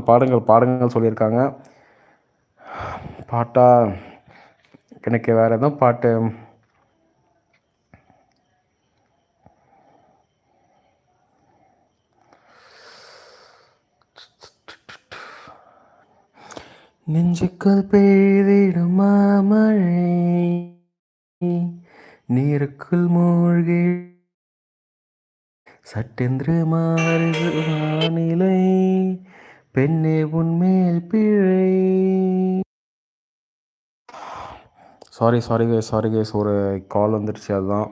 பாடுங்கள் பாடுங்கள் சொல்லியிருக்காங்க. பாட்டா எனக்கு வேறு எதுவும் பாட்டு நெஞ்சுக்குள் பெய்திடும் மாமழை நீருக்குள் மூழ்கி சட்டென்று மாறுது வானிலை பெண்ணே உன்மேல் பிழை. சாரி கைஸ் ஒரு கால் வந்துடுச்சு, அதுதான்.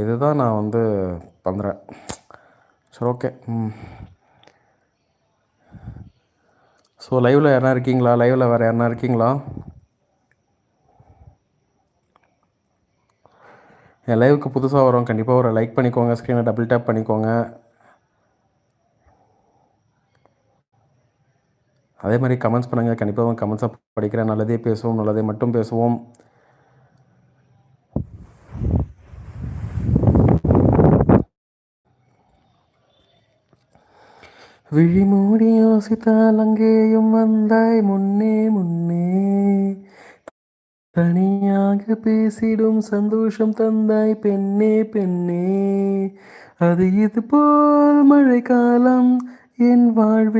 இதுதான் நான் வந்து பண்ணுறேன். சரி, ஓகே. ஸோ லைவில் யாரா இருக்கீங்களா? லைவில் வேறு யாரா இருக்கீங்களா? என் லைவுக்கு புதுசாக வரும், கண்டிப்பாக ஒரு லைக் பண்ணிக்கோங்க, ஸ்க்ரீனை டபுள் டேப் பண்ணிக்கோங்க. அதே மாதிரி கமெண்ட்ஸ் பண்ணுங்கள், கண்டிப்பாக கமெண்ட்ஸை படிக்கிறேன். நல்லதே பேசுவோம், நல்லதே மட்டும் பேசுவோம். விழி மூடி யோசித்தால் அங்கேயும் வந்தாய் முன்னே முன்னே, தனியாக பேசிடும் சந்தோஷம் தந்தாய் பெண்ணே பெண்ணே, அது இது போல் மழைக்காலம் என் வாழ்வில்